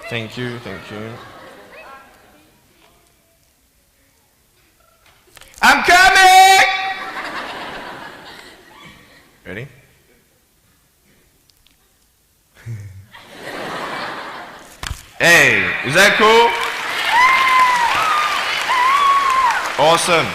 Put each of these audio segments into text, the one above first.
Thank you, thank you. I'm coming! Ready? Hey, is that cool? Awesome.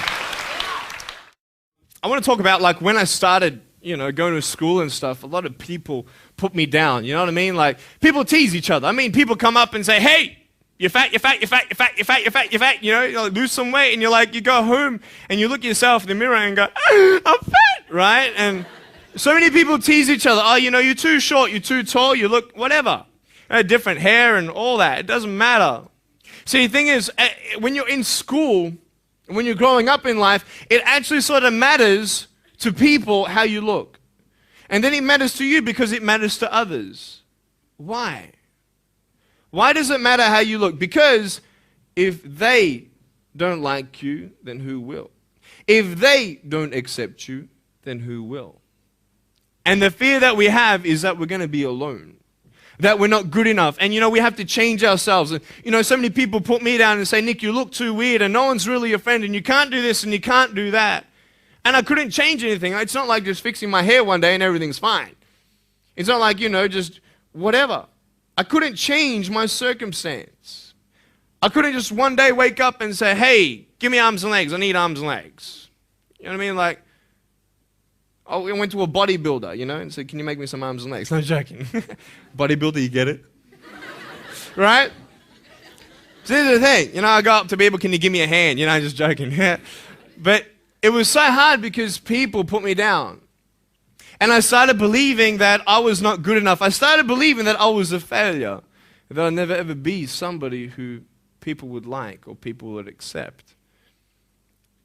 I want to talk about like when I started, going to school and stuff, a lot of people put me down, you know what I mean? Like people tease each other. I mean, people come up and say, hey, you're fat, you're fat, you're fat, you're fat, you're fat, you're fat, you're fat, you like, lose some weight, and you're like, you go home and you look at yourself in the mirror and go, I'm fat, right? And so many people tease each other. Oh, you're too short, you're too tall, you look whatever. Different hair and all that. It doesn't matter. See, the thing is, when you're in school, when you're growing up in life, it actually sort of matters to people how you look. And then it matters to you because it matters to others. Why? Why does it matter how you look? Because if they don't like you, then who will? If they don't accept you, then who will? And the fear that we have is that we're going to be alone, that we're not good enough. And we have to change ourselves. And so many people put me down and say, Nick, you look too weird and no one's really your friend and you can't do this and you can't do that. And I couldn't change anything. It's not like just fixing my hair one day and everything's fine. It's not like, just whatever. I couldn't change my circumstance. I couldn't just one day wake up and say, hey, give me arms and legs. I need arms and legs. You know what I mean? Like, I went to a bodybuilder, and said, can you make me some arms and legs? No joking. Bodybuilder, you get it? Right? So here's the thing. I go up to people, can you give me a hand? Just joking. But it was so hard because people put me down. And I started believing that I was not good enough. I started believing that I was a failure. That I'd never ever be somebody who people would like or people would accept.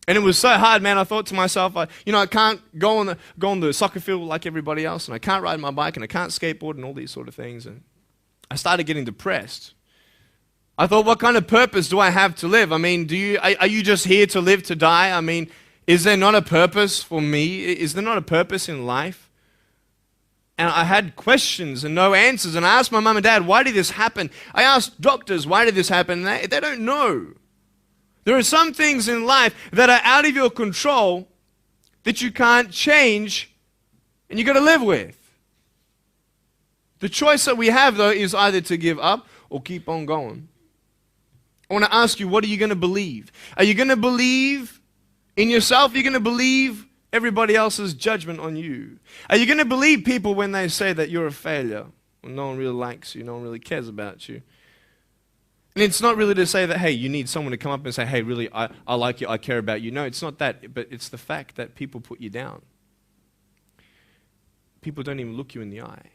And it was so hard, man. I thought to myself, I can't go on the soccer field like everybody else, and I can't ride my bike, and I can't skateboard, and all these sort of things. And I started getting depressed. I thought, what kind of purpose do I have to live? I mean, are you just here to live to die? I mean, is there not a purpose for me? Is there not a purpose in life? And I had questions and no answers. And I asked my mum and dad, why did this happen? I asked doctors, why did this happen? And they don't know. There are some things in life that are out of your control that you can't change and you got to live with. The choice that we have, though, is either to give up or keep on going. I want to ask you, what are you going to believe? Are you going to believe in yourself? Are you going to believe everybody else's judgment on you? Are you going to believe people when they say that you're a failure, when no one really likes you, no one really cares about you? And it's not really to say that, hey, you need someone to come up and say, hey, really, I like you, I care about you. No, it's not that, but it's the fact that people put you down. People don't even look you in the eye.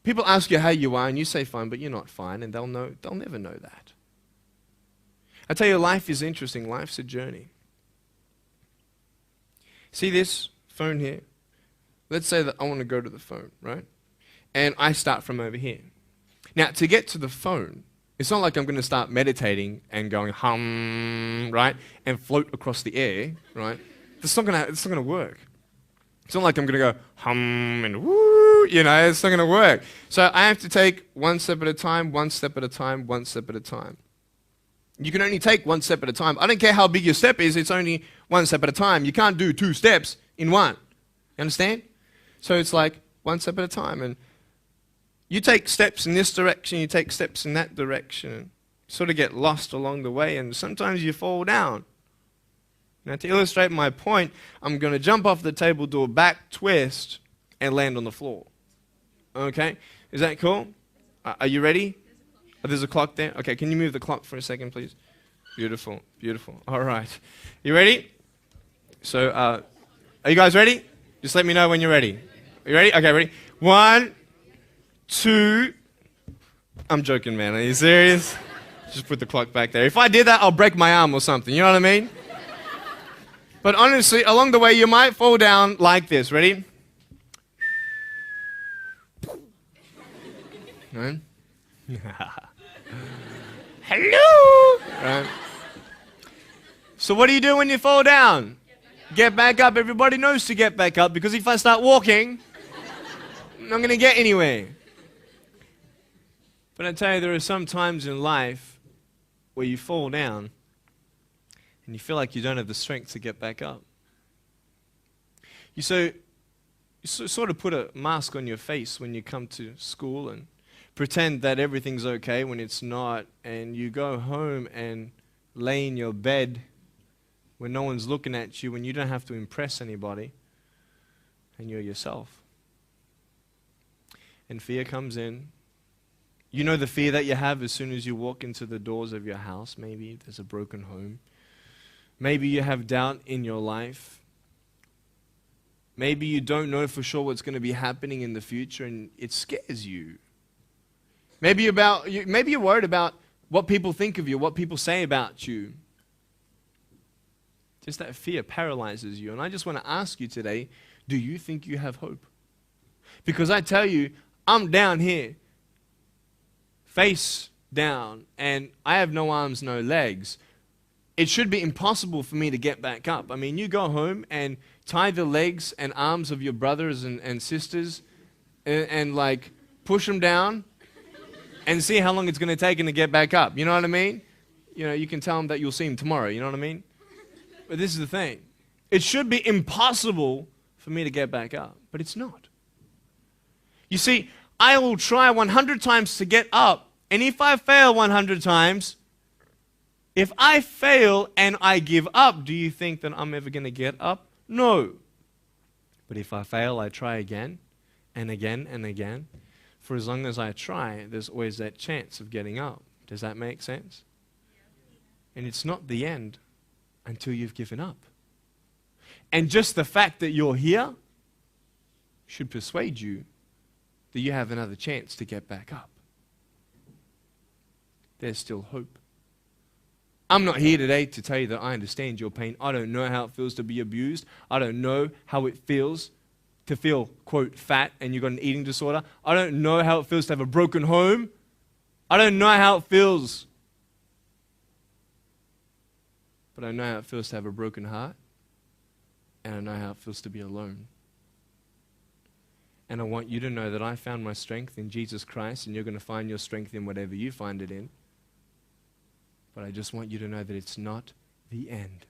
People ask you how you are, and you say fine, but you're not fine, and they'll never know that. I tell you, life is interesting. Life's a journey. See this phone here? Let's say that I want to go to the phone, right? And I start from over here. Now, to get to the phone, it's not like I'm going to start meditating and going hum, right? And float across the air, right? It's not going to work. It's not like I'm going to go hum and woo, it's not going to work. So I have to take one step at a time, one step at a time, one step at a time. You can only take one step at a time. I don't care how big your step is, it's only one step at a time. You can't do 2 steps in one. You understand? So it's like one step at a time. And you take steps in this direction, you take steps in that direction, and sort of get lost along the way, and sometimes you fall down. Now, to illustrate my point, I'm going to jump off the table, do a back twist, and land on the floor. Okay? Is that cool? Are you ready? Oh, there's a clock there? Okay, can you move the clock for a second, please? Beautiful, beautiful. All right. You ready? So, are you guys ready? Just let me know when you're ready. Are you ready? Okay, ready? 1, 2. I'm joking, man. Are you serious? Just put the clock back there. If I did that, I'll break my arm or something. You know what I mean? But honestly, along the way, you might fall down like this. Ready? Right? Hello! Right. So what do you do when you fall down? Get back up. Everybody knows to get back up, because if I start walking, I'm not going to get anywhere. But I tell you, there are some times in life where you fall down and you feel like you don't have the strength to get back up. You sort of put a mask on your face when you come to school and pretend that everything's okay when it's not, and you go home and lay in your bed when no one's looking at you, when you don't have to impress anybody, and you're yourself. And fear comes in. You know the fear that you have as soon as you walk into the doors of your house. Maybe there's a broken home. Maybe you have doubt in your life. Maybe you don't know for sure what's going to be happening in the future, and it scares you. Maybe you're worried about what people think of you, what people say about you. Just that fear paralyzes you. And I just want to ask you today, do you think you have hope? Because I tell you, I'm down here, face down, and I have no arms, no legs. It should be impossible for me to get back up. I mean, you go home and tie the legs and arms of your brothers and sisters and like push them down and see how long it's going to take them to get back up. You know what I mean? You know, you can tell them that you'll see them tomorrow. You know what I mean? But this is the thing. It should be impossible for me to get back up, but it's not. You see, I will try 100 times to get up, and if I fail 100 times, if I fail and I give up, do you think that I'm ever going to get up? No. But if I fail, I try again and again and again. For as long as I try, there's always that chance of getting up. Does that make sense? And it's not the end until you've given up. And just the fact that you're here should persuade you that you have another chance to get back up. There's still hope. I'm not here today to tell you that I understand your pain. I don't know how it feels to be abused. I don't know how it feels to feel, quote, fat and you've got an eating disorder. I don't know how it feels to have a broken home. I don't know how it feels. But I know how it feels to have a broken heart. And I know how it feels to be alone. And I want you to know that I found my strength in Jesus Christ, and you're going to find your strength in whatever you find it in. But I just want you to know that it's not the end.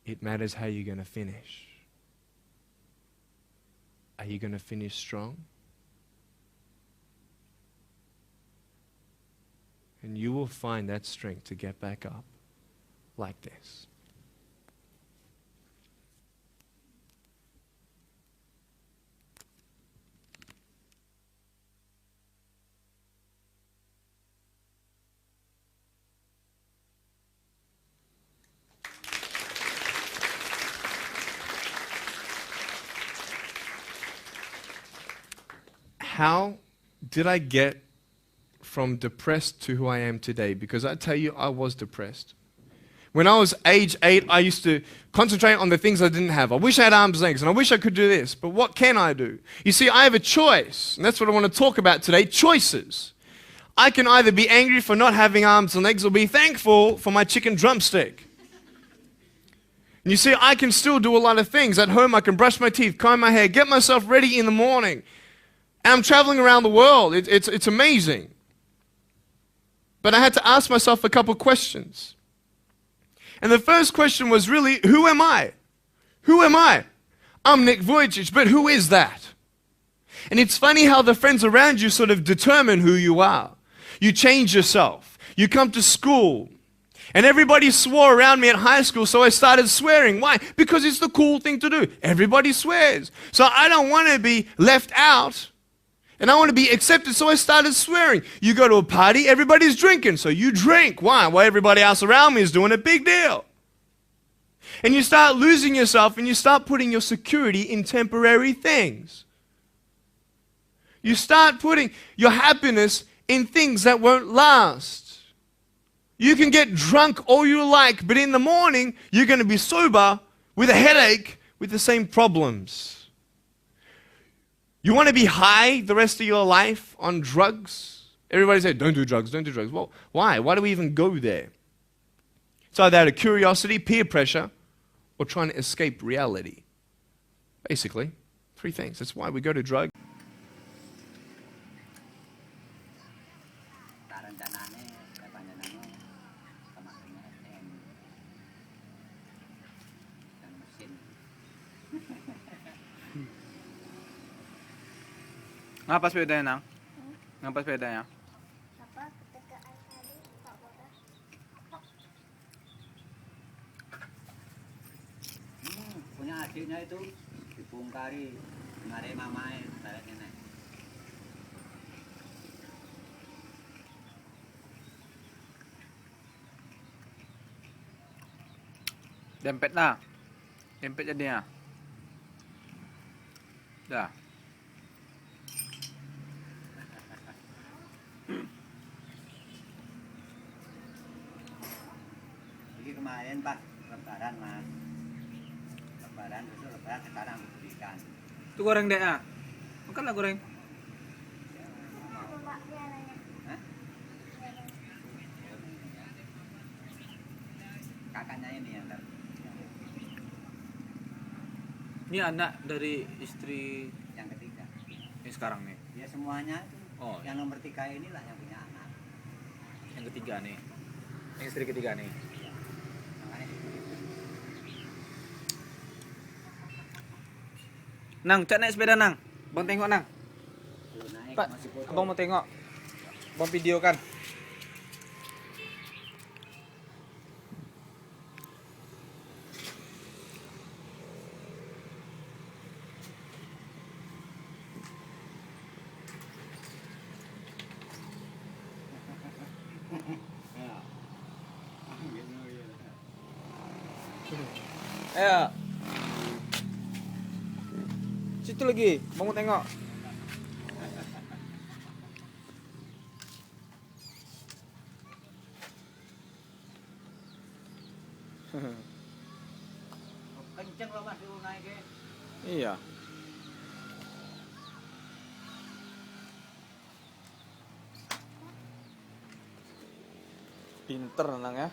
It matters how you're going to finish. Are you going to finish strong? And you will find that strength to get back up like this. How did I get from depressed to who I am today? Because I tell you, I was depressed. When I was age 8, I used to concentrate on the things I didn't have. I wish I had arms and legs, and I wish I could do this, but what can I do? You see, I have a choice, and that's what I want to talk about today, choices. I can either be angry for not having arms and legs or be thankful for my chicken drumstick. And you see, I can still do a lot of things. At home, I can brush my teeth, comb my hair, get myself ready in the morning. And I'm traveling around the world. It's amazing. But I had to ask myself a couple questions. And the first question was really, who am I? Who am I? I'm Nick Vujicic, but who is that? And it's funny how the friends around you sort of determine who you are. You change yourself. You come to school. And everybody swore around me at high school, so I started swearing. Why? Because it's the cool thing to do. Everybody swears. So I don't want to be left out. And I want to be accepted, so I started swearing. You go to a party, everybody's drinking, so you drink. Why? Well, everybody else around me is doing a big deal. And you start losing yourself, and you start putting your security in temporary things. You start putting your happiness in things that won't last. You can get drunk all you like, but in the morning, you're going to be sober with a headache with the same problems. You want to be high the rest of your life on drugs? Everybody says, don't do drugs, don't do drugs. Well, why? Why do we even go there? It's either out of curiosity, peer pressure, or trying to escape reality. Basically, three things. That's why we go to drugs. Ngapa sepedanya, Nang? Ngapa sepedanya? Apa ketegaan tadi Pak Bodas? Punya adiknya itu dibongkari ngare mamae tarik nenek. Dempet nah. Dempet jadinya. Dah. Jadi kemarin pas lebaran mas, lebaran besok lebaran sekarang berikan. Itu goreng deh ah. Makan lah goreng. Apa Pak pialanya? Hah? Kakaknya ini yang Ini anak dari istri yang ketiga. ini sekarang nih. Ya semuanya itu. Oh, Yang nomor 3 inilah yang punya anak. yang ketiga nih. Yang istri ketiga nih. Makanya Nang, cak naik sepeda Nang. Bang tengok Nang. belum naik Pak, masih foto. abang mau tengok. Bang video kan. Ayo. Situ lagi, bang mau tengok. Kenceng loh mas dulu naiknya. Iya. Pinter Nang ya.